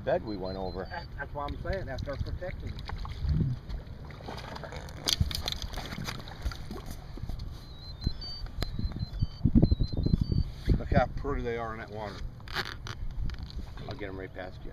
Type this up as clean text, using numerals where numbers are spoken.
bed we went over. That's what I'm saying. That's our protection. Look how pretty they are in that water. I'll get them right past you.